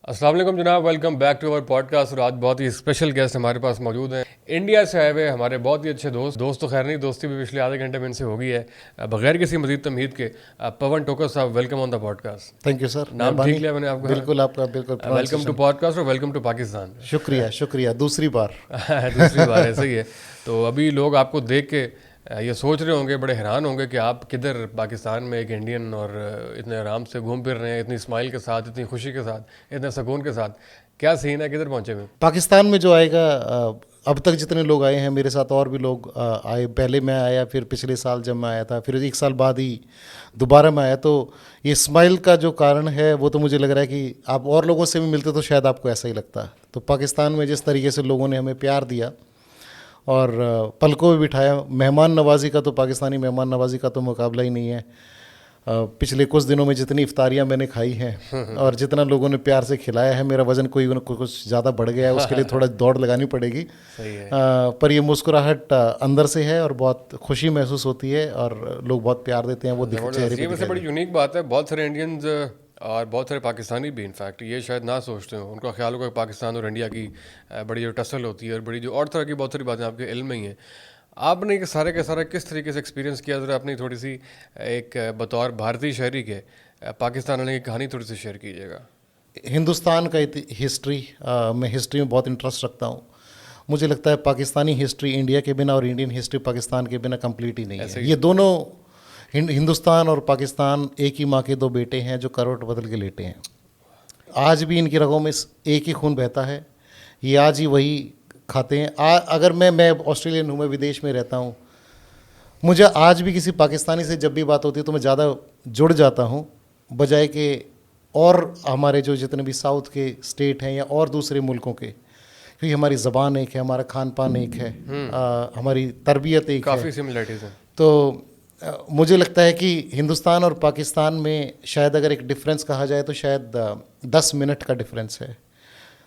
अस्सलाम वालेकुम जनाब, welcome back to our podcast. और आज बहुत ही स्पेशल गेस्ट हमारे पास मौजूद हैं। इंडिया से आए हुए हमारे बहुत ही अच्छे दोस्त तो खैर नहीं, दोस्ती भी पिछले आधे घंटे में इनसे हो गई है। बगैर किसी मजीद तमहीद के पवन टोकर साहब, welcome on the podcast. Thank you sir. नाम ठीक लिया मैंने आपको? बिल्कुल आपका बिल्कुल। वेलकम टू पॉडकास्ट और वेलकम टू पाकिस्तान। शुक्रिया शुक्रिया, दूसरी बार दूसरी बार ऐसे ही है। तो अभी लोग आपको देख के ये सोच रहे होंगे, बड़े हैरान होंगे कि आप किधर पाकिस्तान में एक इंडियन और इतने आराम से घूम फिर रहे हैं, इतनी स्माइल के साथ, इतनी खुशी के साथ, इतने सुकून के साथ। क्या सीन है, किधर पहुंचे हुए? पाकिस्तान में जो आएगा, अब तक जितने लोग आए हैं मेरे साथ और भी लोग आए। पहले मैं आया, फिर पिछले साल जब मैं आया था, फिर एक साल बाद ही दोबारा मैं आया। तो ये स्माइल का जो कारण है वो तो मुझे लग रहा है कि आप और लोगों से भी मिलते तो शायद आपको ऐसा ही लगता। तो पाकिस्तान में जिस तरीके से लोगों ने हमें प्यार दिया और पलकों में बिठाया, मेहमान नवाजी का तो पाकिस्तानी मेहमान नवाजी का तो मुकाबला ही नहीं है। पिछले कुछ दिनों में जितनी इफ्तारियां मैंने खाई हैं और जितना लोगों ने प्यार से खिलाया है, मेरा वज़न कुछ ज़्यादा बढ़ गया है। उसके लिए थोड़ा दौड़ लगानी पड़ेगी। सही है। पर ये मुस्कुराहट अंदर से है और बहुत खुशी महसूस होती है और लोग बहुत प्यार देते हैं। वो चेहरे पे वैसे बड़ी यूनिक बात है। बहुत सारे इंडियंस और बहुत सारे पाकिस्तानी भी इनफैक्ट ये शायद ना सोचते हो, उनका ख्याल होगा पाकिस्तान और इंडिया की बड़ी जो टसल होती है और बड़ी जो और तरह की बहुत सारी बातें आपके इल्म में ही हैं। आपने ये सारे के सारा किस तरीके से एक्सपीरियंस किया? ज़रा अपनी थोड़ी सी एक बतौर भारतीय शहरी के पाकिस्तान आने की कहानी थोड़ी सी शेयर कीजिएगा। हिंदुस्तान का हिस्ट्री, मैं हिस्ट्री में बहुत इंटरेस्ट रखता हूँ। मुझे लगता है पाकिस्तानी हिस्ट्री इंडिया के बिना और इंडियन हिस्ट्री पाकिस्तान के बिना कंप्लीट ही नहीं है। ये दोनों हिंदुस्तान और पाकिस्तान एक ही माँ के दो बेटे हैं जो करवट बदल के लेटे हैं। आज भी इनकी रगों में एक ही खून बहता है। ये आज ही वही खाते हैं। अगर मैं ऑस्ट्रेलियन हूँ, मैं विदेश में रहता हूँ, मुझे आज भी किसी पाकिस्तानी से जब भी बात होती है तो मैं ज़्यादा जुड़ जाता हूँ बजाय के और हमारे जो जितने भी साउथ के स्टेट हैं या और दूसरे मुल्कों के, क्योंकि हमारी ज़बान एक है, हमारा खान पान एक है, हमारी तरबियत एक है, काफ़ी सिमिलरिटीज़ हैं। तो मुझे लगता है कि हिंदुस्तान और पाकिस्तान में शायद अगर एक डिफरेंस कहा जाए तो शायद 10 मिनट का डिफरेंस है।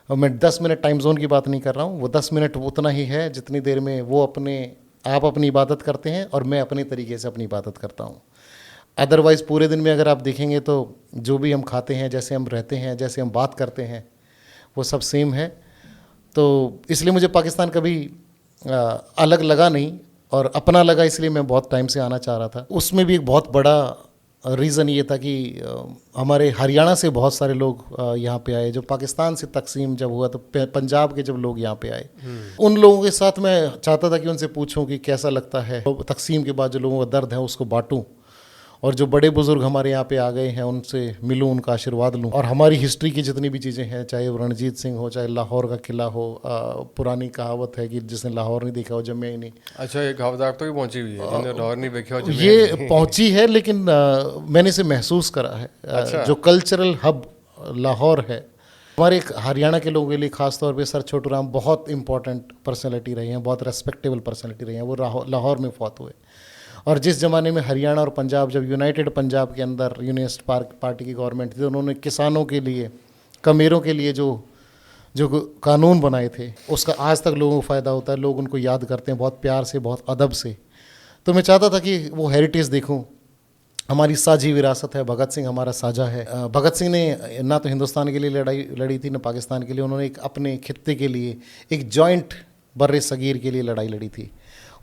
और मैं 10 मिनट टाइम जोन की बात नहीं कर रहा हूँ, वो 10 मिनट उतना ही है जितनी देर में वो आप अपनी इबादत करते हैं और मैं अपने तरीके से अपनी इबादत करता हूँ। अदरवाइज़ पूरे दिन में अगर आप देखेंगे तो जो भी हम खाते हैं, जैसे हम रहते हैं, जैसे हम बात करते हैं, वो सब सेम है। तो इसलिए मुझे पाकिस्तान कभी अलग लगा नहीं और अपना लगा, इसलिए मैं बहुत टाइम से आना चाह रहा था। उसमें भी एक बहुत बड़ा रीज़न ये था कि हमारे हरियाणा से बहुत सारे लोग यहाँ पे आए। जब पाकिस्तान से तकसीम जब हुआ तो पंजाब के जब लोग यहाँ पे आए, उन लोगों के साथ मैं चाहता था कि उनसे पूछूं कि कैसा लगता है तकसीम के बाद जो लोगों का दर्द है उसको बांटूं, और जो बड़े बुजुर्ग हमारे यहाँ पे आ गए हैं उनसे मिलूं, उनका आशीर्वाद लूं। और हमारी हिस्ट्री की जितनी भी चीज़ें हैं, चाहे वो रणजीत सिंह हो, चाहे लाहौर का किला हो, पुरानी कहावत है कि जिसने लाहौर नहीं देखा हो जमे ही नहीं। अच्छा, ये कहावत आप तो भी पहुंची हुई है, जिन्हें लाहौर नहीं देखा हो ये पहुंची है, लेकिन मैंने इसे महसूस करा है। अच्छा। जो कल्चरल हब लाहौर है हमारे हरियाणा के लोगों के लिए, खास तौर पे सर छोटू राम बहुत इंपॉर्टेंट पर्सनैलिटी रहे हैं, बहुत रेस्पेक्टेबल पर्सनैलिटी रही हैं। वो लाहौर में फौत हुए और जिस ज़माने में हरियाणा और पंजाब, जब यूनाइटेड पंजाब के अंदर यूनियनिस्ट पार्टी की गवर्नमेंट थी, तो उन्होंने किसानों के लिए, कमेरों के लिए जो कानून बनाए थे, उसका आज तक लोगों को फ़ायदा होता है। लोग उनको याद करते हैं बहुत प्यार से, बहुत अदब से। तो मैं चाहता था कि वो हेरिटेज देखूं। हमारी साझी विरासत है, भगत सिंह हमारा साझा है। भगत सिंह ने ना तो हिंदुस्तान के लिए लड़ी थी, ना पाकिस्तान के लिए। उन्होंने एक अपने खित्ते के लिए, एक जॉइंट बर्रे सगीर के लिए लड़ाई लड़ी थी।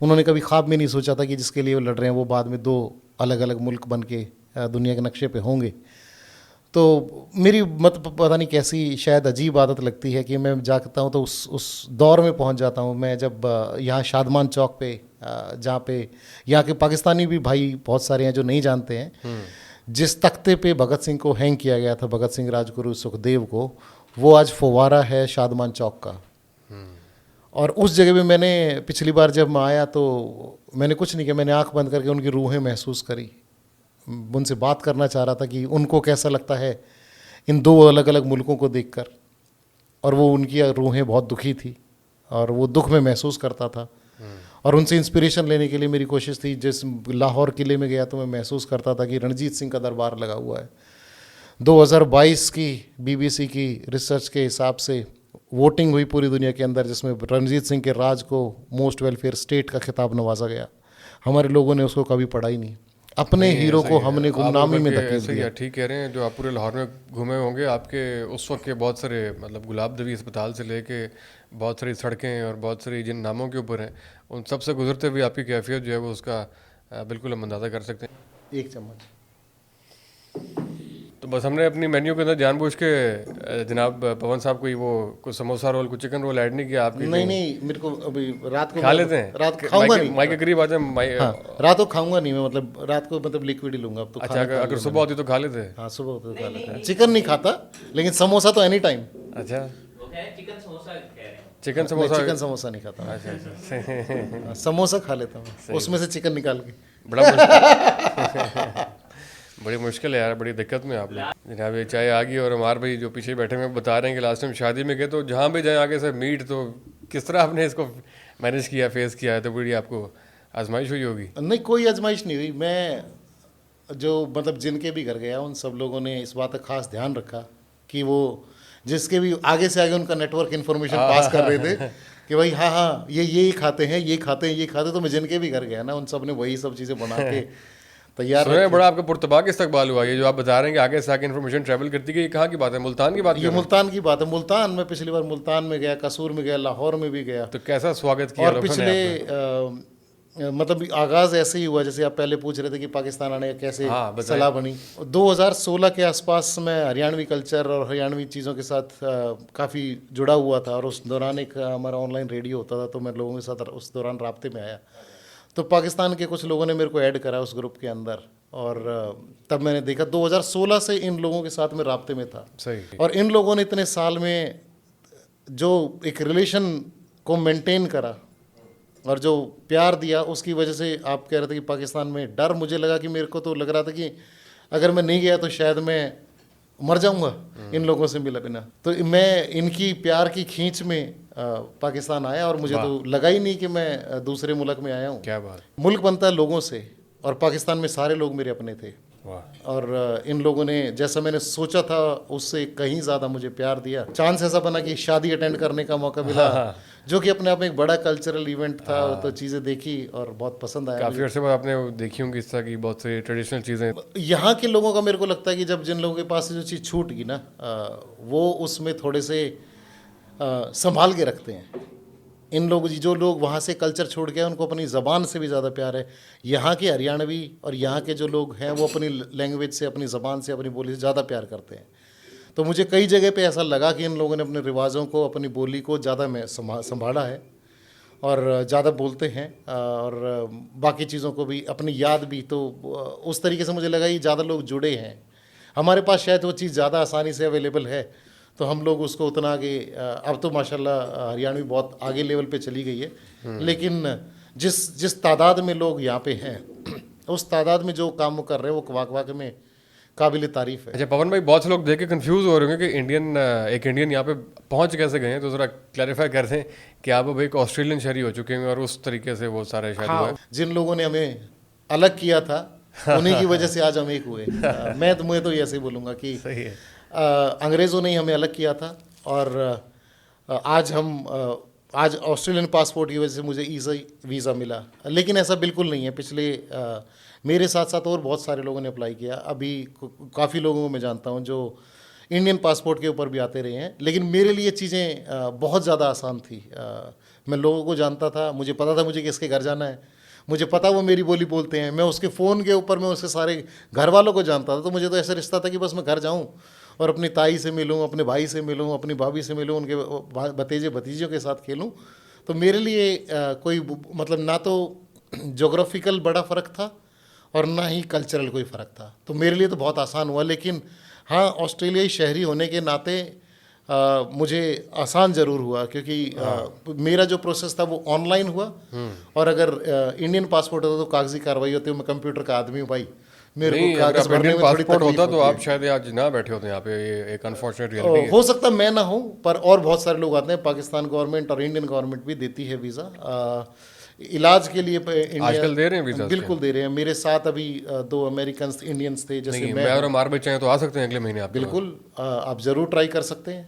उन्होंने कभी ख्वाब में नहीं सोचा था कि जिसके लिए वो लड़ रहे हैं वो बाद में 2 अलग अलग मुल्क बन के दुनिया के नक्शे पे होंगे। तो मेरी पता नहीं कैसी शायद अजीब आदत लगती है कि मैं जाता हूँ तो उस दौर में पहुँच जाता हूँ। मैं जब यहाँ शादमान चौक पे, जहाँ पे यहाँ के पाकिस्तानी भी भाई बहुत सारे हैं जो नहीं जानते हैं, जिस तख्ते पे भगत सिंह को हैंग किया गया था, भगत सिंह, राजगुरु, सुखदेव को, वो आज फव्वारा है शादमान चौक का। और उस जगह पे मैंने पिछली बार जब मैं आया तो मैंने कुछ नहीं किया, मैंने आंख बंद करके उनकी रूहें महसूस करी। उनसे बात करना चाह रहा था कि उनको कैसा लगता है इन 2 अलग अलग मुल्कों को देखकर। और वो उनकी रूहें बहुत दुखी थी और वो दुख में महसूस करता था। और उनसे इंस्पिरेशन लेने के लिए मेरी कोशिश थी। जिस लाहौर किले में गया तो मैं महसूस करता था कि रणजीत सिंह का दरबार लगा हुआ है। 2022 की BBC की रिसर्च के हिसाब से वोटिंग हुई पूरी दुनिया के अंदर, जिसमें रणजीत सिंह के राज को मोस्ट वेलफेयर स्टेट का खिताब नवाजा गया। हमारे लोगों ने उसको कभी पढ़ा ही नहीं। अपने हीरो को हमने आप गुमनामी में बल्कि धकेल ऐसे ही दिया। है, ठीक कह रहे हैं। जो आप पूरे लाहौर में घूमे होंगे, आपके उस वक्त के बहुत सारे मतलब गुलाब देवी अस्पताल से लेके बहुत सारी सड़कें और बहुत सारी जिन नामों के ऊपर हैं, उन सब से गुजरते हुए आपकी कैफियत जो है वो उसका बिल्कुल हम अंदाज़ा कर सकते हैं। 1 चम्मच। तो बस हमने अपनी मेन्यू के अंदर जानबूझ के जनाब पवन साहब को ही वो कुछ समोसा रोल, कुछ चिकन रोल ऐड नहीं किया आपके। नहीं नहीं, मेरे को अभी रात को खा लेते हैं, रात को खाऊंगा नहीं। माइक के करीब आते हैं। हाँ, रात को खाऊंगा नहीं मैं, मतलब रात को मतलब लिक्विड ही लूंगा अब तो। अच्छा, अगर सुबह होती तो खा लेते हैं। हाँ, सुबह होते तो खा लेते हैं। चिकन नहीं खाता, लेकिन समोसा तो एनी टाइम। अच्छा, चिकन समोसा कह रहे हैं। चिकन समोसा। चिकन समोसा नहीं खाता मैं। अच्छा अच्छा। हाँ, समोसा खा लेता हूँ, उसमें से चिकन निकाल के। बड़ा मुश्किल बड़ी मुश्किल है यार, बड़ी दिक्कत में आप लोग। जनाब ये चाय आ गई और हमारे भाई जो पीछे बैठे हुए बता रहे हैं कि लास्ट टाइम शादी में गए तो जहाँ भी जाए आगे से मीट, तो किस तरह आपने इसको मैनेज किया, फेस किया है? तो बड़ी आपको आजमाइश हुई होगी। नहीं, कोई आजमाइश नहीं हुई। मैं जो मतलब जिनके भी घर गया, उन सब लोगों ने इस बात का खास ध्यान रखा कि वो जिसके भी आगे से आगे उनका नेटवर्क इन्फॉर्मेशन पास कर रहे थे कि भाई हाँ हाँ ये खाते हैं, ये खाते हैं, ये खाते हैं। तो मैं जिनके भी घर गया ना, उन सब ने वही सब चीज़ें बना के तैयार सुना है रखी। बड़ा आपका पुरतबाक इस्तकबाल हुआ। ये जो आप बता रहे हैं कि आगे से आगे इन्फॉर्मेशन ट्रैवल करती गई, ये कहाँ की बात है? मुल्तान की बात ये कर रहे हैं? मुल्तान की बात है। मुल्तान में पिछली बार मुल्तान में गया, कसूर में गया, लाहौर में भी गया। तो कैसा स्वागत किया और लोगों ने पिछले आपका? मतलब आगाज़ ऐसे ही हुआ जैसे आप पहले पूछ रहे थे कि पाकिस्तान आने का कैसे हाँ, बताइए। सलाह बनी। 2016 के आसपास मैं हरियाणवी कल्चर और हरियाणवी चीज़ों के साथ काफ़ी जुड़ा हुआ था, और उस दौरान एक हमारा ऑनलाइन रेडियो होता था, तो मैं लोगों के साथ उस दौरान राब्ते में आया। तो पाकिस्तान के कुछ लोगों ने मेरे को ऐड करा उस ग्रुप के अंदर, और तब मैंने देखा 2016 से इन लोगों के साथ मैं राब्ते में था। सही। और इन लोगों ने इतने साल में जो एक रिलेशन को मेंटेन करा और जो प्यार दिया, उसकी वजह से आप कह रहे थे कि पाकिस्तान में डर, मुझे लगा कि मेरे को तो लग रहा था कि अगर मैं नहीं गया तो शायद मैं मर जाऊंगा इन लोगों से मिला बिना। तो मैं इनकी प्यार की खींच में पाकिस्तान आया, और मुझे तो लगा ही नहीं कि मैं दूसरे मुल्क में आया हूँ। क्या बात। मुल्क बनता है लोगों से, और पाकिस्तान में सारे लोग मेरे अपने थे। वाह। और इन लोगों ने जैसा मैंने सोचा था उससे कहीं ज़्यादा मुझे प्यार दिया। चांस ऐसा बना कि शादी अटेंड करने का मौका मिला, जो कि अपने आप में एक बड़ा कल्चरल इवेंट था। तो चीज़ें देखी और बहुत पसंद आया। काफ़ी अर्से बाद आपने वो देखी होंगी इस तरह की बहुत सारी ट्रेडिशनल चीज़ें। यहाँ के लोगों का मेरे को लगता है कि जब जिन लोगों के पास से जो चीज़ छूट गई ना, वो उसमें थोड़े से संभाल के रखते हैं। इन लोग, जो लोग वहाँ से कल्चर छोड़ के आए, उनको अपनी ज़बान से भी ज़्यादा प्यार है। यहाँ के हरियाणवी और यहाँ के जो लोग हैं, वो अपनी लैंग्वेज से, अपनी ज़बान से, अपनी बोली से ज़्यादा प्यार करते हैं। तो मुझे कई जगह पे ऐसा लगा कि इन लोगों ने अपने रिवाजों को, अपनी बोली को ज़्यादा में संभाला है और ज़्यादा बोलते हैं, और बाकी चीज़ों को भी, अपनी याद भी। तो उस तरीके से मुझे लगा कि ज़्यादा लोग जुड़े हैं। हमारे पास शायद वो चीज़ ज़्यादा आसानी से अवेलेबल है, तो हम लोग उसको उतना आगे, अब तो माशाल्लाह हरियाणवी बहुत आगे लेवल पे चली गई है। लेकिन जिस तादाद में लोग यहाँ पे हैं, उस तादाद में जो काम वो कर रहे हैं, वो वाकई में काबिल तारीफ़ है। अच्छा पवन भाई, बहुत से लोग देख के कंफ्यूज हो रहे होंगे कि एक इंडियन यहाँ पे पहुँच कैसे गए हैं, तो ज़रा क्लैरिफाई कर दें कि आप अब एक ऑस्ट्रेलियन शहरी हो चुके हैं और उस तरीके से वो सारे शायद हुआ है। जिन लोगों ने हमें अलग किया था, उन्हीं की वजह से आज हम एक हुए। मैं तो ऐसे ही बोलूँगा कि सही है। अंग्रेज़ों ने ही हमें अलग किया था, और आज ऑस्ट्रेलियन पासपोर्ट की वजह से मुझे वीज़ा मिला। लेकिन ऐसा बिल्कुल नहीं है। पिछले मेरे साथ साथ और बहुत सारे लोगों ने अप्लाई किया। अभी काफ़ी लोगों को मैं जानता हूँ जो इंडियन पासपोर्ट के ऊपर भी आते रहे हैं। लेकिन मेरे लिए चीज़ें बहुत ज़्यादा आसान थी। मैं लोगों को जानता था, मुझे पता था मुझे किसके घर जाना है, मुझे पता वो मेरी बोली बोलते हैं। मैं उसके फ़ोन के ऊपर मैं उसके सारे घर वालों को जानता था। तो मुझे तो ऐसा रिश्ता था कि बस मैं घर जाऊँ और अपनी ताई से मिलूँ, अपने भाई से मिलूँ, अपनी भाभी से मिलूँ, उनके भतीजे भतीजों के साथ खेलूँ। तो मेरे लिए कोई मतलब ना तो जोग्राफिकल बड़ा फ़र्क था और ना ही कल्चरल कोई फ़र्क था। तो मेरे लिए तो बहुत आसान हुआ। लेकिन हाँ, ऑस्ट्रेलियाई शहरी होने के नाते मुझे आसान ज़रूर हुआ, क्योंकि मेरा जो प्रोसेस था वो ऑनलाइन हुआ। और अगर इंडियन पासपोर्ट होता तो कागजी कार्रवाई होती है। मैं कंप्यूटर का आदमी हूँ भाई, मेरे को कागज भरने में थोड़ी पासपोर्ट तकलीफ होता तो होती आप शायद आज ना बैठे होते यहाँ पे। ये एक अनफॉर्चुनेट रियलिटी है। हो सकता मैं ना हूँ, पर और बहुत सारे लोग आते हैं। पाकिस्तान गवर्नमेंट और इंडियन गवर्नमेंट भी देती है वीज़ा इलाज के लिए। आजकल दे रहे हैं वीज़ा? बिल्कुल दे रहे हैं। मेरे साथ अभी 2 अमेरिकन इंडियंस थे, जैसे मैं और हमारे बच्चे हैं तो आ सकते हैं अगले महीने आप? बिल्कुल, आप ज़रूर ट्राई कर सकते हैं।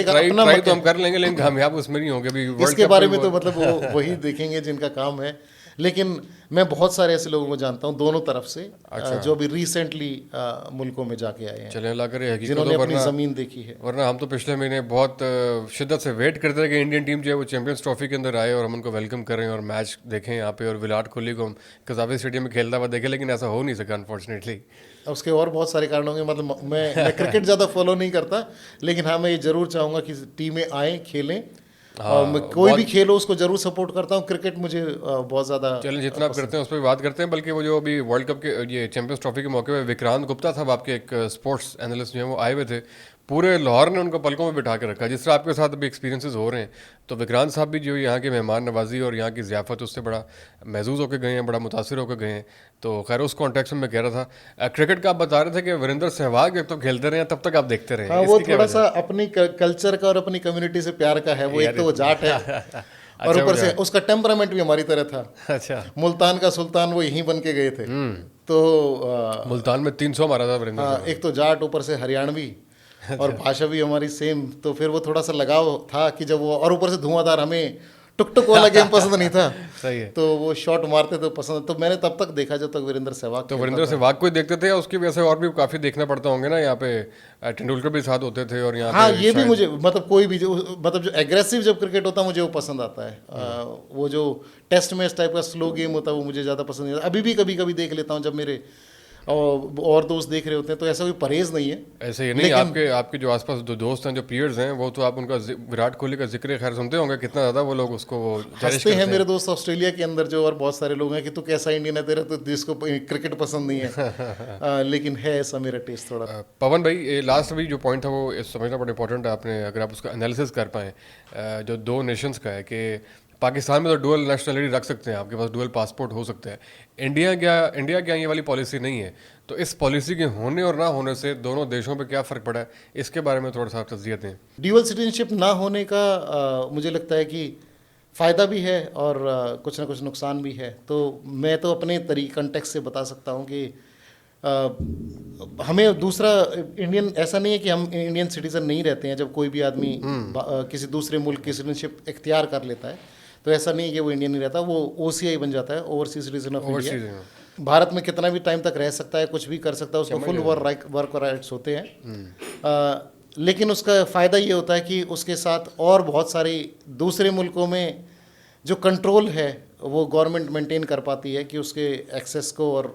ट्राई तो हम कर लेंगे, लेकिन कामयाब उसमें नहीं होंगे। इसके बारे में तो मतलब वो वही देखेंगे जिनका काम है। लेकिन मैं बहुत सारे ऐसे लोगों को जानता हूँ दोनों तरफ से, अच्छा। जो अभी रिसेंटली मुल्कों में जाके आए हैं, चले अल्लाह करे हकीकत जिन्होंने हो, अपनी वरना ज़मीन देखी है। वरना हम तो पिछले महीने बहुत शिद्दत से वेट करते थे कि इंडियन टीम जो है वो चैंपियंस ट्रॉफी के अंदर आए और हम उनको वेलकम करें और मैच देखें यहाँ पे, और विराट कोहली को हम कजाफी स्टेडियम में खेलता हुआ देखें, लेकिन ऐसा हो नहीं सका अनफॉर्चुनेटली। उसके और बहुत सारे कारण होंगे, मतलब मैं क्रिकेट ज़्यादा फॉलो नहीं करता, लेकिन हाँ मैं ये ज़रूर चाहूँगा कि टीमें आएँ खेलें, और मैं कोई भी खेल हो उसको जरूर सपोर्ट करता हूँ। क्रिकेट मुझे बहुत ज़्यादा चलें, जितना आप करते हैं उस पर भी बात करते हैं, बल्कि वो जो अभी वर्ल्ड कप के ये चैंपियंस ट्रॉफी के मौके पे विक्रांत गुप्ता साहब आपके एक स्पोर्ट्स एनालिस्ट जो हैं वो आए हुए थे, पूरे लाहौर ने उनको पलकों में बिठा के रखा। जिस तरह आपके साथ अभी एक्सपीरियंसेस हो रहे हैं, तो विक्रांत साहब भी जो यहाँ के मेहमान नवाजी और यहाँ की ज़ियाफ़त उससे बड़ा महजूज होकर गए हैं, बड़ा मुतासिर होकर गए हैं। तो खैर उस कॉन्टेक्स्ट में मैं कह रहा था, क्रिकेट का आप बता रहे थे कि वीरेंद्र सहवाग जब तक खेलते रहे हैं तब तक आप देखते रहे, हाँ, वो थोड़ा सा अपनी कल्चर का और अपनी कम्युनिटी से प्यार का है वो। एक तो वो जाट है और ऊपर से उसका टेम्परामेंट भी हमारी तरह था। अच्छा, मुल्तान का सुल्तान वो यहीं बन के गए थे, तो मुल्तान में 300 मारा था वीरेंद्र हाँ, एक तो जाट, ऊपर से हरियाणवी, और भाषा भी हमारी सेम, तो फिर वो थोड़ा सा लगाव था कि जब वो, और ऊपर से धुआंधार, हमें टुक टुक वाला गेम पसंद नहीं था। सही है। तो वो शॉट मारते तो पसंद, तो मैंने तब तक देखा जब तक वीरेंद्र सहवाग। तो वीरेंद्र सहवाग को ही देखते थे या उसकी वजह से और भी काफ़ी देखना पड़ता होंगे ना? यहाँ पे तेंदुलकर भी साथ होते थे और यहाँ हाँ, पे ये भी मुझे, मतलब कोई भी मतलब जो एग्रेसिव जब क्रिकेट होता है मुझे वो पसंद आता है। वो जो टेस्ट मैच टाइप का स्लो गेम होता है वो मुझे ज़्यादा पसंद नहीं आता। अभी भी कभी कभी देख लेता हूँ जब मेरे और दोस्त देख रहे होते हैं, तो ऐसा कोई परहेज नहीं है। ऐसे ही नहीं, आपके जो आसपास जो दोस्त हैं, जो पीयर्स हैं, वो तो आप उनका विराट कोहली का जिक्र खैर सुनते होंगे, कितना ज़्यादा वो लोग उसको हंसते हैं। मेरे दोस्त ऑस्ट्रेलिया के अंदर जो और बहुत सारे लोग हैं कि तू कैसा इंडियन है, तेरा तो जिसको क्रिकेट पसंद नहीं है। लेकिन है ऐसा मेरा टेस्ट थोड़ा। पवन भाई, लास्ट अभी जो पॉइंट था वो समझना बड़ा इंपॉर्टेंट है। आपने अगर आप उसका एनालिसिस कर पाएँ, जो दो नेशंस का है कि पाकिस्तान में तो डुअल नेशनलिटी रख सकते हैं, आपके पास डुअल पासपोर्ट हो सकता है। इंडिया क्या ये वाली पॉलिसी नहीं है, तो इस पॉलिसी के होने और ना होने से दोनों देशों पे क्या फ़र्क पड़ा है, इसके बारे में थोड़ा सा तज़किया दें। ड्यूअल सिटीजनशिप ना होने का मुझे लगता है कि फ़ायदा भी है और कुछ ना कुछ नुकसान भी है। तो मैं तो अपने कंटेक्स्ट से बता सकता हूँ कि हमें दूसरा इंडियन, ऐसा नहीं है कि हम इंडियन सिटीज़न नहीं रहते हैं। जब कोई भी आदमी किसी दूसरे मुल्क की सिटीजनशिप इख्तियार कर लेता है, तो ऐसा नहीं है कि वो इंडियन नहीं रहता, वो OCI बन जाता है, overseas citizen of India. Bharat में कितना भी टाइम तक रह सकता है, कुछ भी कर सकता है, उसको फुल वर्क राइट्स होते हैं। लेकिन उसका फ़ायदा ये होता है कि उसके साथ और बहुत सारे दूसरे मुल्कों में जो कंट्रोल है वो गवर्नमेंट मेंटेन कर पाती है कि उसके एक्सेस को और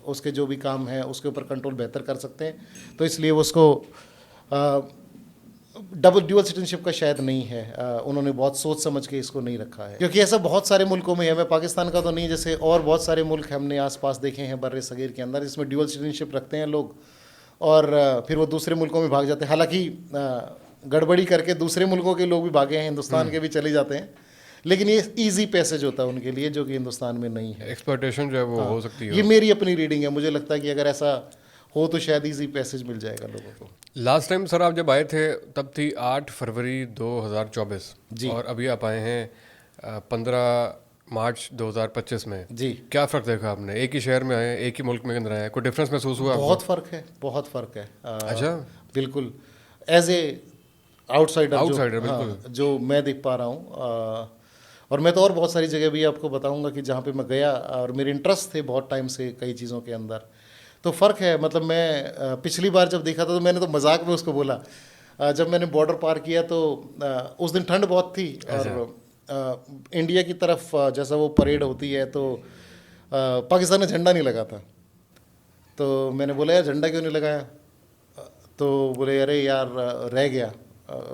उसके जो भी काम है उसके ऊपर कंट्रोल बेहतर कर सकते हैं। तो इसलिए उसको डबल ड्यूअल सिटीजनशिप का शायद नहीं है। उन्होंने बहुत सोच समझ के इसको नहीं रखा है, क्योंकि ऐसा बहुत सारे मुल्कों में है। मैं पाकिस्तान का तो नहीं, जैसे और बहुत सारे मुल्क हमने आसपास देखे हैं बर्रे सगीर के अंदर, जिसमें ड्यूअल सिटीजनशिप रखते हैं लोग और फिर वो दूसरे मुल्कों में भाग जाते हैं। हालांकि गड़बड़ी करके दूसरे मुल्कों के लोग भी भागे हैं, हिंदुस्तान के भी चले जाते हैं, लेकिन ये इजी पैसेज होता है उनके लिए, जो कि हिंदुस्तान में नहीं है। एक्सप्लॉयटेशन जो है वो हो सकती है। ये मेरी अपनी रीडिंग है। मुझे लगता है कि अगर ऐसा हो तो शायद इजी पैसेज मिल जाएगा लोगों को। लास्ट टाइम सर आप जब आए थे तब थी 8 फरवरी 2024 जी, और अभी आप आए हैं 15 मार्च 2025 में। जी, क्या फ़र्क देखा आपने? एक ही शहर में आए, एक ही मुल्क में अंदर आए, कोई डिफरेंस महसूस हुआ आपको? बहुत फ़र्क है, बहुत फ़र्क है। अच्छा, बिल्कुल। एज ए आउटसाइडर बिल्कुल, जो मैं देख पा रहा हूँ, और मैं तो और बहुत सारी जगह भी आपको बताऊंगा कि जहाँ पे मैं गया और मेरे इंटरेस्ट थे बहुत टाइम से कई चीज़ों के अंदर, तो फ़र्क है। मतलब मैं पिछली बार जब देखा था तो मैंने तो मजाक में उसको बोला, जब मैंने बॉर्डर पार किया तो उस दिन ठंड बहुत थी और इंडिया की तरफ जैसा वो परेड होती है तो पाकिस्तान में झंडा नहीं लगा था। तो मैंने बोला यार झंडा क्यों नहीं लगाया? तो बोले अरे यार रह गया।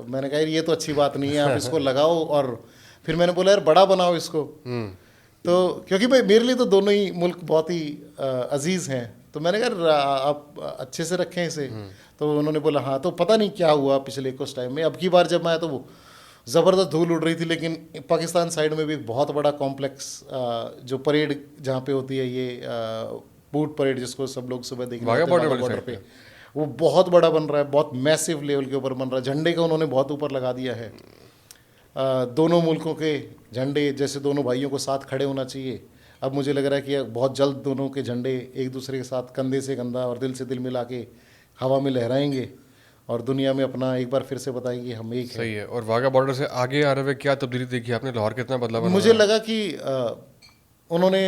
मैंने कहा ये तो अच्छी बात नहीं है, आप इसको लगाओ। और फिर मैंने बोला यार बड़ा बनाओ इसको। तो क्योंकि भाई मेरे लिए तो दोनों ही मुल्क बहुत ही अजीज़ हैं, तो मैंने कहा आप अच्छे से रखें इसे। तो उन्होंने बोला हाँ। तो पता नहीं क्या हुआ पिछले कुछ टाइम में, अब की बार जब मैं आया तो वो ज़बरदस्त धूल उड़ रही थी। लेकिन पाकिस्तान साइड में भी एक बहुत बड़ा कॉम्प्लेक्स जो परेड जहाँ पे होती है, ये बूट परेड जिसको सब लोग सुबह देखने जाते हैं बॉर्डर पे, वो बहुत बड़ा बन रहा है, बहुत मैसिव लेवल के ऊपर बन रहा है। झंडे का उन्होंने बहुत ऊपर लगा दिया है। दोनों मुल्कों के झंडे जैसे दोनों भाइयों को साथ खड़े होना चाहिए। अब मुझे लग रहा है कि बहुत जल्द दोनों के झंडे एक दूसरे के साथ कंधे से कंधा और दिल से दिल मिला के हवा में लहराएंगे और दुनिया में अपना एक बार फिर से बताएंगे कि हम एक हैं। सही है। और वाघा बॉर्डर से आगे आ रहे हुए क्या तब्दीली देखी आपने? लाहौर कितना बदलाव? मुझे लगा कि उन्होंने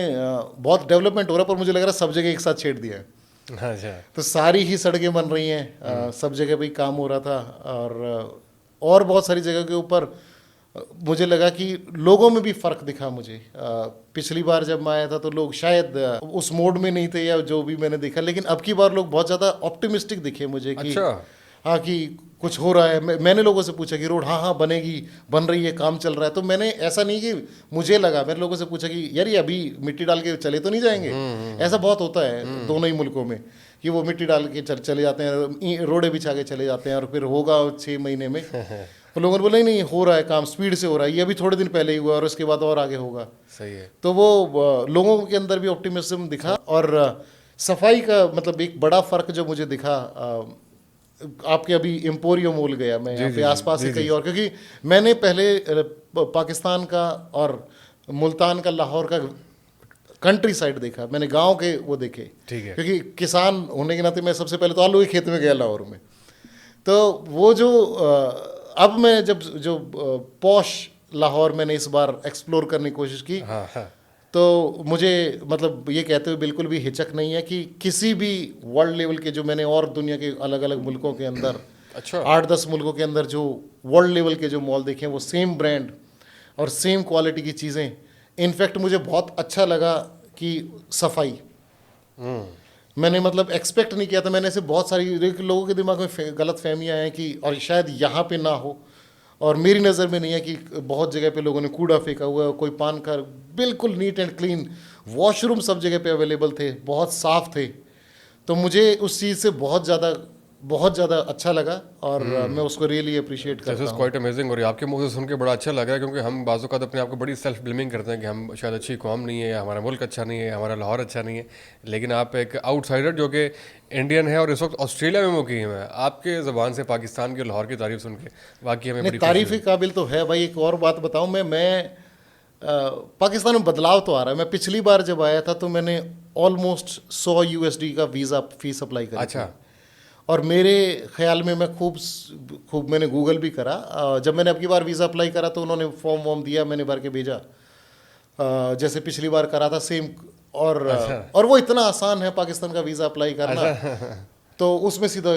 बहुत डेवलपमेंट हो रहा है, पर मुझे लग रहा है सब जगह एक साथ छेड़ दिया है। अच्छा। तो सारी ही सड़कें बन रही हैं, सब जगह पे ही काम हो रहा था, और बहुत सारी जगह के ऊपर मुझे लगा कि लोगों में भी फ़र्क दिखा मुझे। पिछली बार जब मैं आया था तो लोग शायद उस मोड में नहीं थे, या जो भी मैंने देखा, लेकिन अब की बार लोग बहुत ज़्यादा ऑप्टिमिस्टिक दिखे मुझे कि अच्छा। हाँ, कि कुछ हो रहा है। मैंने लोगों से पूछा कि रोड हाँ हाँ बनेगी, बन रही है, काम चल रहा है। तो मैंने ऐसा नहीं कि मुझे लगा, मैंने लोगों से पूछा कि यार ये अभी मिट्टी डाल के चले तो नहीं जाएंगे? ऐसा बहुत होता है दोनों ही मुल्कों में कि वो मिट्टी डाल के चले जाते हैं, रोडे बिछा के चले जाते हैं, और फिर होगा 6 महीने में। तो लोगों ने बोला नहीं हो रहा है, काम स्पीड से हो रहा है, ये अभी थोड़े दिन पहले ही हुआ और उसके बाद और आगे होगा। सही है। तो वो लोगों के अंदर भी ऑप्टिमिज्म दिखा। और सफाई का मतलब एक बड़ा फ़र्क जो मुझे दिखा, आपके अभी एम्पोरियो मॉल गया मैं, यहाँ पे आसपास ही कहीं और, क्योंकि मैंने पहले पाकिस्तान का और मुल्तान का, लाहौर का कंट्री साइड देखा, मैंने गांव के वो देखे। ठीक है। क्योंकि किसान होने के नाते मैं सबसे पहले तो आलू के खेत में गया लाहौर में। तो वो जो अब मैं जब जो पॉश लाहौर मैंने इस बार एक्सप्लोर करने की कोशिश की, हाँ हाँ। तो मुझे मतलब ये कहते हुए बिल्कुल भी हिचक नहीं है कि किसी भी वर्ल्ड लेवल के, जो मैंने और दुनिया के अलग अलग मुल्कों के अंदर अच्छा। 8-10 मुल्कों के अंदर जो वर्ल्ड लेवल के जो मॉल देखे हैं, वो सेम ब्रांड और सेम क्वालिटी की चीज़ें। इनफैक्ट मुझे बहुत अच्छा लगा कि सफाई, मैंने मतलब एक्सपेक्ट नहीं किया था। मैंने ऐसे बहुत सारी लोगों के दिमाग में गलत फहमियाँ हैं कि, और शायद यहाँ पे ना हो, और मेरी नज़र में नहीं है कि बहुत जगह पे लोगों ने कूड़ा फेंका हुआ है, कोई पान कर, बिल्कुल नीट एंड क्लीन, वॉशरूम सब जगह पे अवेलेबल थे, बहुत साफ़ थे। तो मुझे उस चीज़ से बहुत ज़्यादा अच्छा लगा, और मैं उसको रियली अप्रिशिएट दिस करता इज़ हूँ। Quite amazing. और ये आपके मुंह से सुन के बड़ा अच्छा लग रहा है, क्योंकि हम बाज़ औक़ात अपने आप को बड़ी सेल्फ ब्लेमिंग करते हैं कि हम शायद अच्छी कौम नहीं है, हमारा मुल्क अच्छा नहीं है, हमारा लाहौर अच्छा नहीं है। लेकिन आप एक आउटसाइडर जो कि इंडियन है और इस वक्त ऑस्ट्रेलिया में मुकीम है, आपके ज़बान से पाकिस्तान के लाहौर की तारीफ सुन के वाकई हमें बड़ी नहीं, तारीफ़ के काबिल तो है भाई। एक और बात बताऊँ मैं पाकिस्तान में बदलाव तो आ रहा है। मैं पिछली बार जब आया था तो मैंने ऑलमोस्ट 100 USD का वीज़ा फ़ीस अप्लाई करी। अच्छा। थी। और मेरे ख्याल में मैं खूब मैंने गूगल भी करा। जब मैंने अब की बार वीज़ा अप्लाई करा तो उन्होंने फॉर्म वॉर्म दिया, मैंने भर के भेजा, जैसे पिछली बार करा था सेम। और वो इतना आसान है पाकिस्तान का वीज़ा अप्लाई करना। तो उसमें सीधा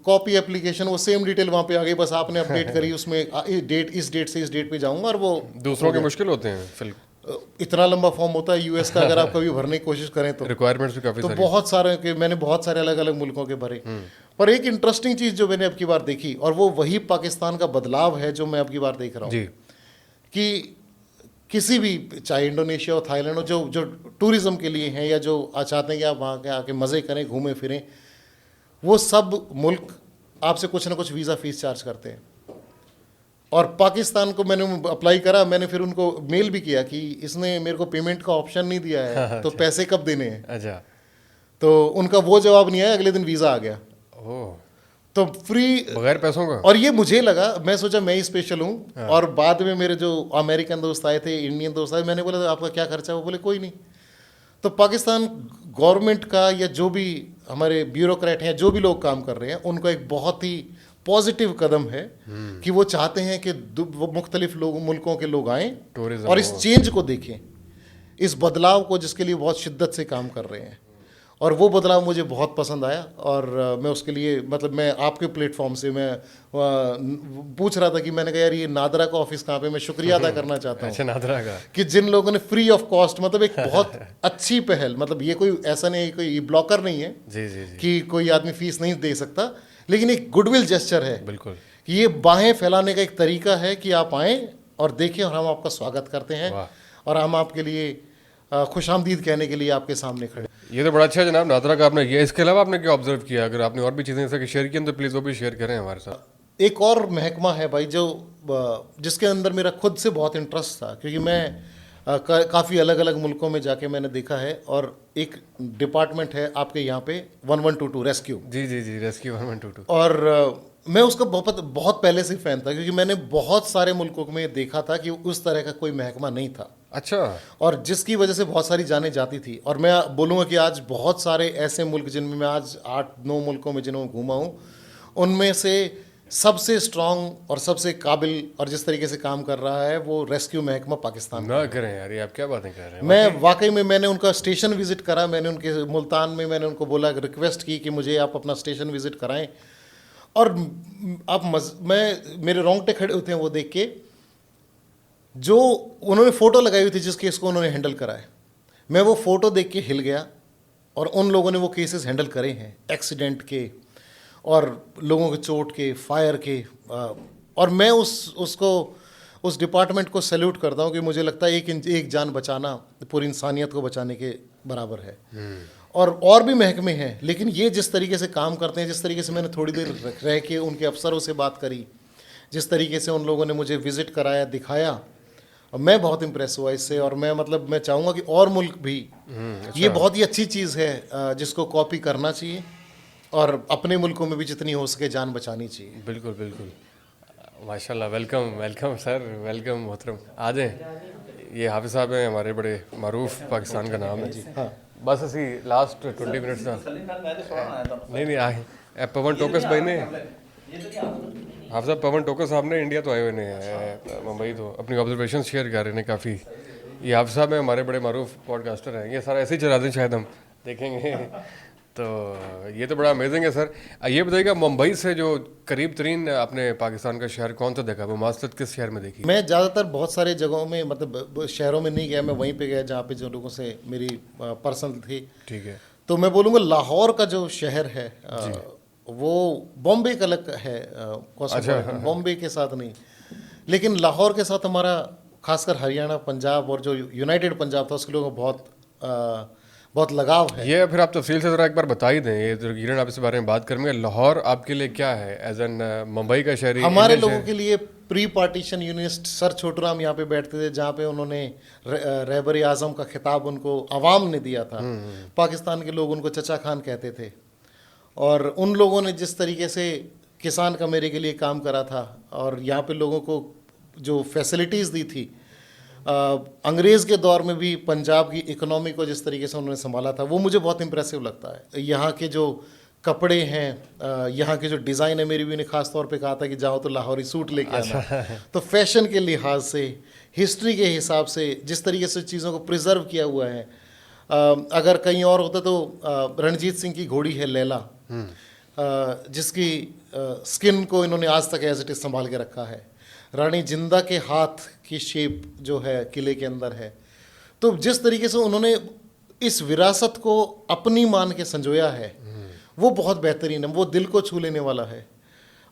कॉपी एप्लीकेशन, वो सेम डिटेल वहाँ पे आ गई, बस आपने अपडेट करी उसमें, इस डेट से इस डेट पे जाऊँगा, और वो दूसरों के मुश्किल होते हैं फिल इतना लंबा फॉर्म होता है US का, अगर आप कभी भरने की कोशिश करें तो रिक्वायरमेंट्स भी काफ़ी तो सारी। बहुत सारे के मैंने बहुत सारे अलग अलग मुल्कों के भरे। पर एक इंटरेस्टिंग चीज़ जो मैंने अब की बार देखी, और वो वही पाकिस्तान का बदलाव है जो मैं अब की बार देख रहा हूँ, जी। कि किसी भी, चाहे इंडोनेशिया हो, थाईलैंड हो, जो टूरिज़्म के लिए हैं, या जो चाहते हैं कि आप वहाँ के आके मज़े करें, घूमें फिरें, वो सब मुल्क आपसे कुछ ना कुछ वीज़ा फ़ीस चार्ज करते हैं। और पाकिस्तान को मैंने अप्लाई करा, मैंने फिर उनको मेल भी किया कि इसने मेरे को पेमेंट का ऑप्शन नहीं दिया है, तो पैसे कब देने हैं। अच्छा। तो उनका वो जवाब नहीं आया, अगले दिन वीज़ा आ गया, ओह, तो फ्री, बगैर पैसों का। और ये मुझे लगा, मैं सोचा मैं ही स्पेशल हूँ। और बाद में मेरे जो अमेरिकन दोस्त आए थे, इंडियन दोस्त आए, मैंने बोला आपका क्या खर्चा, वो बोले कोई नहीं। तो पाकिस्तान गवर्नमेंट का, या जो भी हमारे ब्यूरोक्रेट हैं, जो भी लोग काम कर रहे हैं, उनका एक बहुत ही पॉजिटिव कदम है कि वो चाहते हैं कि वो मुख्तलिफ मुल्कों के लोग आएँ टूरिज्म और इस चेंज को देखें, इस बदलाव को, जिसके लिए बहुत शिद्दत से काम कर रहे हैं। और वो बदलाव मुझे बहुत पसंद आया, और मैं उसके लिए, मतलब मैं आपके प्लेटफॉर्म से मैं पूछ रहा था कि मैंने कहा यार ये नादरा का ऑफिस कहाँ पे, मैं शुक्रिया अदा करना चाहता हूँ। अच्छा, नादरा का, कि जिन लोगों ने फ्री ऑफ कॉस्ट, मतलब एक बहुत अच्छी पहल, मतलब ये कोई ऐसा नहीं, कोई ब्लॉकर नहीं है जी जी जी, कि कोई आदमी फीस नहीं दे सकता, लेकिन एक गुडविल जेस्चर है। बिल्कुल। कि ये बाहें फैलाने का एक तरीका है कि आप आएँ और देखें, और हम आपका स्वागत करते हैं, और हम आपके लिए खुशामदीद कहने के लिए आपके सामने खड़े। ये तो बड़ा अच्छा है जनाब, नादरा का आपने किया। इसके अलावा आपने क्या ऑब्जर्व किया? अगर आपने और भी चीज़ें जैसे शेयर की तो प्लीज़ वो भी शेयर करें हमारे साथ। एक और महकमा है भाई, जो जिसके अंदर मेरा खुद से बहुत इंटरेस्ट था, क्योंकि मैं काफ़ी अलग अलग मुल्कों में जाके मैंने देखा है, और एक डिपार्टमेंट है आपके यहाँ पे 1122 रेस्क्यू। जी जी जी, रेस्क्यू 1122। और मैं उसका बहुत पहले से फ़ैन था, क्योंकि मैंने बहुत सारे मुल्कों में देखा था कि उस तरह का कोई महकमा नहीं था। अच्छा। और जिसकी वजह से बहुत सारी जानें जाती थी। और मैं बोलूँगा कि आज बहुत सारे ऐसे मुल्क जिनमें मैं आज 8-9 मुल्कों में जिन्होंने घूमा हूँ, उनमें से सबसे स्ट्रांग और सबसे काबिल और जिस तरीके से काम कर रहा है वो रेस्क्यू महकमा पाकिस्तान। ना करें यार, ये आप क्या बातें कर रहे हैं। मैं वाकई में मैंने उनका स्टेशन विजिट करा, मैंने उनके मुल्तान में मैंने उनको बोला, रिक्वेस्ट की कि मुझे आप अपना स्टेशन विजिट कराएं। और मैं मेरे रोंगटे खड़े होते हैं वो देख के, जो उन्होंने फ़ोटो लगाई हुई थी जिस केस को उन्होंने हैंडल करा है, मैं वो फ़ोटो देख के हिल गया। और उन लोगों ने वो केसेस हैंडल करे हैं, एक्सीडेंट के और लोगों के चोट के, फायर के। और मैं उस डिपार्टमेंट को सैल्यूट करता हूँ कि मुझे लगता है एक जान बचाना पूरी इंसानियत को बचाने के बराबर है। और भी महकमे हैं, लेकिन ये जिस तरीके से काम करते हैं, जिस तरीके से मैंने थोड़ी देर रह के उनके अफसरों से बात करी, जिस तरीके से उन लोगों ने मुझे विज़िट कराया, दिखाया, और मैं बहुत इम्प्रेस हुआ इससे। और मैं चाहूँगा कि और मुल्क भी ये बहुत ही अच्छी चीज़ है जिसको कॉपी करना चाहिए और अपने मुल्कों में भी जितनी हो सके जान बचानी चाहिए। बिल्कुल बिल्कुल, माशाल्लाह। वेलकम वेलकम सर, वेलकम मोहतरम। आ जाएं। ये हाफिज़ साहब हैं, हमारे बड़े मरूफ पाकिस्तान का नाम है जी। हाँ, बस असी लास्ट 20 मिनट्स ਦਾ नहीं आए पवन टोकस भाई ने, हाफिज़ साहब पवन टोकस साहब ने इंडिया तो आए हुए ने, मुंबई तो अपनी ऑब्जर्वेशन शेयर कर रहे हैं काफ़ी। ये हाफिज़ साहब हैं, हमारे बड़े मरूफ पॉडकास्टर हैं। ये सारा ऐसे ही चला दें, शायद हम देखेंगे। तो ये तो बड़ा अमेजिंग है सर। ये बताइएगा, मुंबई से जो करीब तरीन आपने पाकिस्तान का शहर कौन सा देखा, वो मास्टत किस शहर में देखी? मैं ज़्यादातर बहुत सारे जगहों में, मतलब शहरों में नहीं गया, मैं वहीं पे गया जहाँ पे जो लोगों से मेरी पर्सनल थी। ठीक है। तो मैं बोलूँगा लाहौर का जो शहर है वो बॉम्बे का अलग है, कॉस्मोपॉलिटन, बॉम्बे के साथ नहीं, लेकिन लाहौर के साथ हमारा खासकर हरियाणा, पंजाब और जो यूनाइटेड पंजाब था उसके लोगों को बहुत लगाव है। ये फिर आप तफसील से ज़रा एक बार बता ही दें, ये जो गिरन आप इस बारे में बात करेंगे। लाहौर आपके लिए क्या है एज एन मुंबई का शहरी? हमारे लोगों के लिए pre partition Unionist sir Chhoturam यहाँ पे बैठते थे, जहाँ पे उन्होंने रहबर आज़म का खिताब उनको अवाम ने दिया था। पाकिस्तान के लोग उनको चचा खान कहते थे। और उन लोगों ने जिस तरीके से किसान का मेरे के लिए काम करा था और यहाँ पे लोगों को जो फैसिलिटीज़ दी थी, अंग्रेज़ के दौर में भी पंजाब की इकोनॉमी को जिस तरीके से उन्होंने संभाला था, वो मुझे बहुत इम्प्रेसिव लगता है। यहाँ के जो कपड़े हैं, यहाँ के जो डिज़ाइन है, मेरी भी ने ख़ास तौर पे कहा था कि जाओ तो लाहौरी सूट लेके आना। तो फैशन के लिहाज से, हिस्ट्री के हिसाब से जिस तरीके से चीज़ों को प्रिजर्व किया हुआ है, अगर कहीं और होता तो रणजीत सिंह की घोड़ी है लैला, जिसकी स्किन को इन्होंने आज तक एज इट इज़ संभाल के रखा है। रानी जिंदा के हाथ की शेप जो है किले के अंदर है। तो जिस तरीके से उन्होंने इस विरासत को अपनी मान के संजोया है, वो बहुत बेहतरीन है, वो दिल को छू लेने वाला है।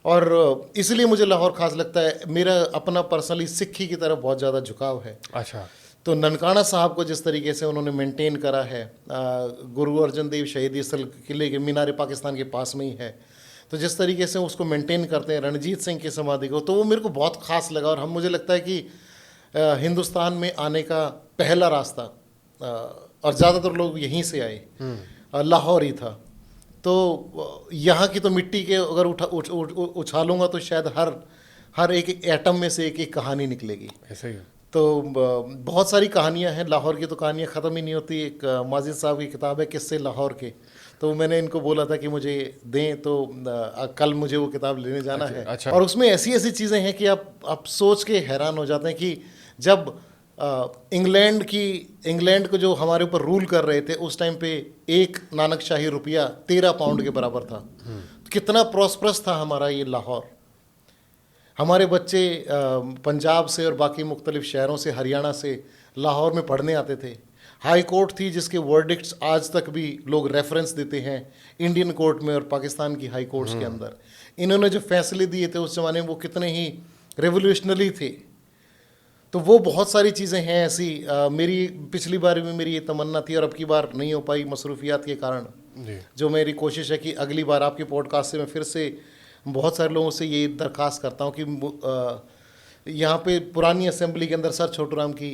और इसलिए मुझे लाहौर खास लगता है। मेरा अपना पर्सनली सिक्खी की तरफ बहुत ज़्यादा झुकाव है। अच्छा। तो ननकाना साहब को जिस तरीके से उन्होंने मेंटेन करा है, गुरु अर्जन देव शहीदी स्थल किले के मीनार पाकिस्तान के पास में ही है, तो जिस तरीके से उसको मेंटेन करते हैं रणजीत सिंह की समाधि को, तो वो मेरे को बहुत ख़ास लगा। और मुझे लगता है कि हिंदुस्तान में आने का पहला रास्ता, और ज़्यादातर लोग यहीं से आए, लाहौर ही था। तो यहाँ की तो मिट्टी के अगर उछालूंगा तो शायद हर एक एटम में से एक कहानी निकलेगी। ऐसे ही। तो बहुत सारी कहानियाँ हैं लाहौर की, तो कहानियाँ ख़त्म ही नहीं होती। एक माजिद साहब की किताब है किस्से लाहौर के, तो मैंने इनको बोला था कि मुझे दें, तो कल मुझे वो किताब लेने जाना है। अच्छा। और उसमें ऐसी ऐसी चीज़ें हैं कि आप सोच के हैरान हो जाते हैं कि जब इंग्लैंड को जो हमारे ऊपर रूल कर रहे थे, उस टाइम पे एक नानक शाही रुपया 13 पाउंड के बराबर था। तो कितना प्रॉस्परस था हमारा ये लाहौर। हमारे बच्चे पंजाब से और बाकी मुख्तलिफ शहरों से, हरियाणा से लाहौर में पढ़ने आते थे। हाई कोर्ट थी जिसके वर्डिक्ट्स आज तक भी लोग रेफरेंस देते हैं इंडियन कोर्ट में और पाकिस्तान की हाई कोर्ट्स के अंदर। इन्होंने जो फैसले दिए थे उस ज़माने में, वो कितने ही रेवोल्यूशनरी थे। तो वो बहुत सारी चीज़ें हैं ऐसी। मेरी पिछली बार भी मेरी ये तमन्ना थी और अब की बार नहीं हो पाई मसरूफियात के कारण। जो मेरी कोशिश है कि अगली बार आपके पॉडकास्ट से मैं फिर से बहुत सारे लोगों से ये दरख्वास्त करता हूँ कि यहाँ पे पुरानी असेंबली के अंदर सर छोटूराम की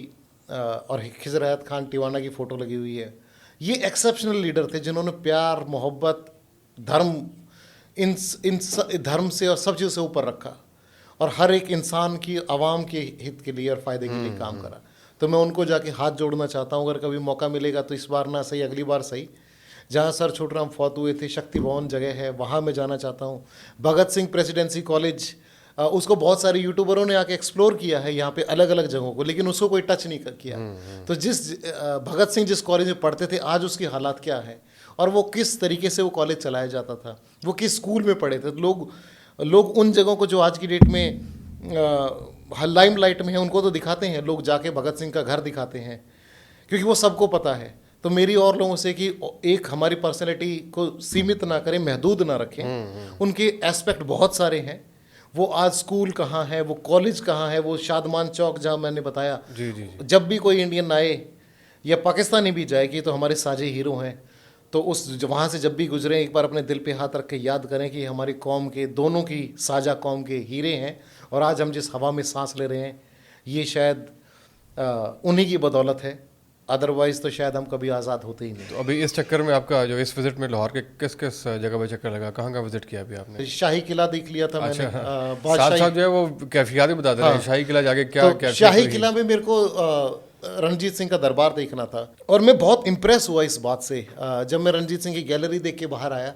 और खिज़र हयात खान टिवाना की फ़ोटो लगी हुई है। ये एक्सेप्शनल लीडर थे जिन्होंने प्यार, मोहब्बत, धर्म, इन धर्म से और सब चीज़ों से ऊपर रखा और हर एक इंसान की, आवाम के हित के लिए और फ़ायदे के लिए काम करा। तो मैं उनको जाके हाथ जोड़ना चाहता हूँ। अगर कभी मौका मिलेगा तो इस बार ना सही, अगली बार सही, जहाँ सर छोटूराम फौत हुए थे, शक्ति भवन जगह है, वहाँ मैं जाना चाहता हूँ। भगत सिंह प्रेसिडेंसी कॉलेज, उसको बहुत सारे यूट्यूबरों ने आके एक्सप्लोर किया है यहाँ पे अलग अलग जगहों को, लेकिन उसको कोई टच नहीं किया। तो जिस भगत सिंह जिस कॉलेज में पढ़ते थे, आज उसकी हालात क्या है और वो किस तरीके से वो कॉलेज चलाया जाता था, वो किस स्कूल में पढ़े थे। लोग उन जगहों को जो आज की डेट में लाइम लाइट में है, उनको तो दिखाते हैं, लोग जाके भगत सिंह का घर दिखाते हैं, क्योंकि वो सबको पता है। तो मेरी और लोगों से कि एक हमारी पर्सनैलिटी को सीमित ना करें, महदूद ना रखें। उनके एस्पेक्ट बहुत सारे हैं। वो आज स्कूल कहाँ है, वो कॉलेज कहाँ है, वो शादमान चौक जहाँ मैंने बताया, जी जी जी। जब भी कोई इंडियन आए या पाकिस्तानी भी जाए कि तो हमारे साझे हीरो हैं, तो उस वहाँ से जब भी गुजरे एक बार अपने दिल पे हाथ रख के याद करें कि हमारी कौम के, दोनों की साझा कौम के हीरे हैं। और आज हम जिस हवा में सांस ले रहे हैं, ये शायद उन्हीं की बदौलत है, अदरवाइज़ तो शायद हम कभी आज़ाद होते ही नहीं। तो अभी इस चक्कर में आपका जो इस विजिट में लाहौर के किस किस जगह पे चक्कर लगा, कहाँ कहाँ विजिट किया अभी आपने? शाही किला देख लिया था मैंने। अच्छा, हाँ। साथ बादशाही साथ जो है वो कैफियत भी बताते रहे, शाही किला जाके क्या तो कैफियत शाही रही? किला में मेरे को रणजीत सिंह का दरबार देखना था, और मैं बहुत इम्प्रेस हुआ इस बात से। जब मैं रणजीत सिंह की गैलरी देख के बाहर आया,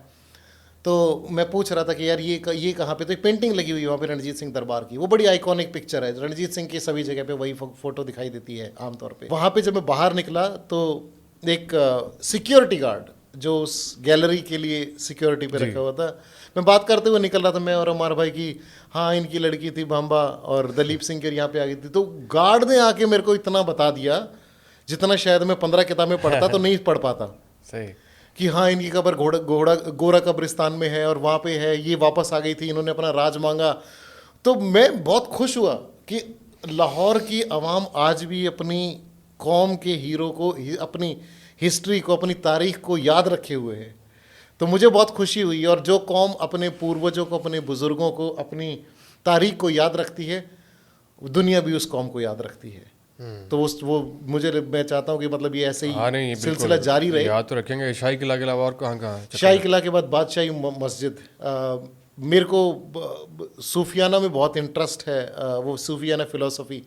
तो मैं पूछ रहा था कि यार ये कहाँ पे, तो एक पेंटिंग लगी हुई है वहाँ पे रणजीत सिंह दरबार की, वो बड़ी आइकॉनिक पिक्चर है। रणजीत सिंह की सभी जगह पे वही फोटो दिखाई देती है आमतौर पे। वहाँ पे जब मैं बाहर निकला तो एक सिक्योरिटी गार्ड जो उस गैलरी के लिए सिक्योरिटी पे रखा हुआ था, मैं बात करते हुए निकल रहा था, मैं और अमार भाई की, हाँ इनकी लड़की थी भांबा और दलीप सिंह के यहाँ पे आ गई थी। तो गार्ड ने आके मेरे को इतना बता दिया जितना शायद मैं 15 किताबें पढ़ता तो नहीं पढ़ पाता, सही कि हाँ इनकी कब्र गोरा कब्रिस्तान में है और वहाँ पे है, ये वापस आ गई थी, इन्होंने अपना राज मांगा। तो मैं बहुत खुश हुआ कि लाहौर की आवाम आज भी अपनी कौम के हीरो को, अपनी हिस्ट्री को, अपनी तारीख को याद रखे हुए है। तो मुझे बहुत खुशी हुई। और जो कौम अपने पूर्वजों को, अपने बुज़ुर्गों को, अपनी तारीख को याद रखती है, दुनिया भी उस कौम को याद रखती है। तो मैं चाहता हूँ कि मतलब ये ऐसे हाँ, नहीं, ही बिल्कुल, सिलसिला जारी रहे। याद तो रखेंगे। शाही किला के अलावा और कहाँ कहाँ चक्कर शाही किला के बाद बादशाही मस्जिद, मेरे को सूफियाना में बहुत इंटरेस्ट है, वो सूफियाना फिलोसफी,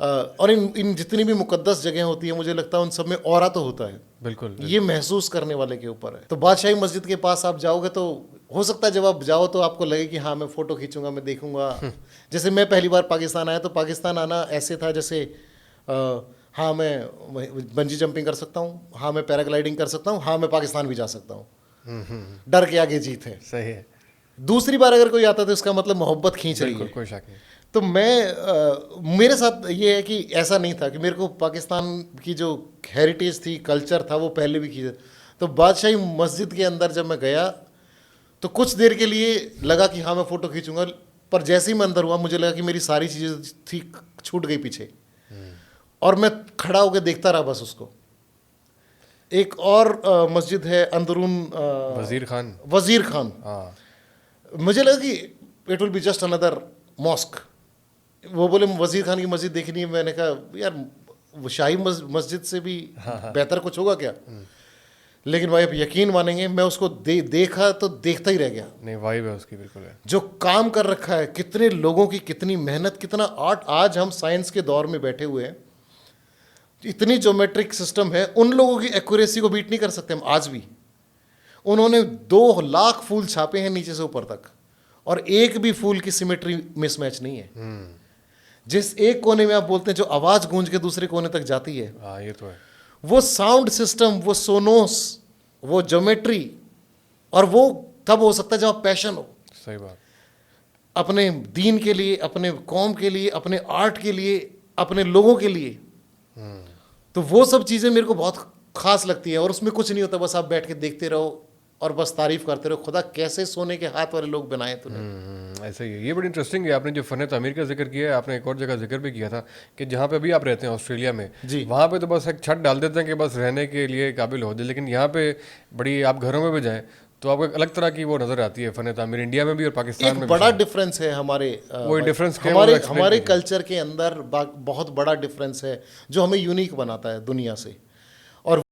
और इन जितनी भी मुकद्दस जगह होती है, मुझे लगता है उन सब में औरा तो होता है, बिल्कुल ये महसूस करने वाले के ऊपर है। तो बादशाही मस्जिद के पास आप जाओगे तो हो सकता है जब आप जाओ तो आपको लगे कि हाँ मैं फ़ोटो खींचूंगा, मैं देखूंगा। जैसे मैं पहली बार पाकिस्तान आया तो पाकिस्तान आना ऐसे था जैसे हाँ मैं बंजी जंपिंग कर सकता हूँ, हाँ मैं पैराग्लाइडिंग कर सकता हूँ, हाँ मैं पाकिस्तान भी जा सकता हूँ। डर के आगे जीत है। सही है, दूसरी बार अगर कोई आता तो इसका मतलब मोहब्बत खींच रही बिल्कुल, है। कोई शक नहीं। तो मेरे साथ ये है कि ऐसा नहीं था कि मेरे को पाकिस्तान की जो हेरिटेज थी, कल्चर था, वो पहले भी की। तो बादशाही मस्जिद के अंदर जब मैं गया तो कुछ देर के लिए लगा कि हाँ मैं फ़ोटो खींचूंगा, पर जैसे ही मैं अंदर हुआ मुझे लगा कि मेरी सारी चीज़ें थी छूट गई पीछे, और मैं खड़ा होकर देखता रहा बस उसको। एक और मस्जिद है अंदरून, वज़ीर खान। हाँ, मुझे लगा कि it will be just another mosque. वो बोले वज़ीर खान की मस्जिद देखनी है। मैंने कहा यार वो शाही मस्जिद से भी बेहतर कुछ होगा क्या? लेकिन भाई आप यकीन मानेंगे, मैं उसको देखा तो देखता ही रह गया। नहीं, वाइब है उसकी, बिल्कुल है। जो काम कर रखा है, कितने लोगों की कितनी मेहनत, कितना आर्ट। आज हम साइंस के दौर में बैठे हुए हैं, इतनी ज्योमेट्रिक सिस्टम है, उन लोगों की एक्यूरेसी को बीट नहीं कर सकते हम आज भी। उन्होंने 2 लाख फूल छापे हैं नीचे से ऊपर तक, और एक भी फूल की सिमेट्री मिसमैच नहीं है। जिस एक कोने में आप बोलते हैं जो आवाज गूंज के दूसरे कोने तक जाती है, हाँ ये तो है। वो साउंड सिस्टम, वो सोनोस, वो ज्योमेट्री, और वो तब हो सकता है जब आप पैशन हो सही बात, अपने दीन के लिए, अपने कौम के लिए, अपने आर्ट के लिए, अपने लोगों के लिए। तो वो सब चीज़ें मेरे को बहुत खास लगती है। और उसमें कुछ नहीं होता, बस आप बैठ के देखते रहो और बस तारीफ करते रहो, खुदा कैसे सोने के हाथ वाले लोग बनाए तूने। ऐसा ही है। ये बड़ी इंटरेस्टिंग है। आपने जो फ़न तामीर का जिक्र किया है, आपने एक और जगह जिक्र भी किया था कि जहाँ पे अभी आप रहते हैं ऑस्ट्रेलिया में, जी, वहाँ पे तो बस एक छत डाल देते हैं कि बस रहने के लिए काबिल हो जाए, लेकिन यहाँ पे बड़ी आप घरों में भी जाएँ तो आपको एक अलग तरह की वो नज़र आती है फ़न तामीर, इंडिया में भी और पाकिस्तान में एक भी। बड़ा डिफरेंस है हमारे, वो डिफरेंस क्या है, वो explain हमारे कीजिए। कल्चर के अंदर बहुत बड़ा डिफरेंस है जो हमें यूनिक बनाता है दुनिया से। और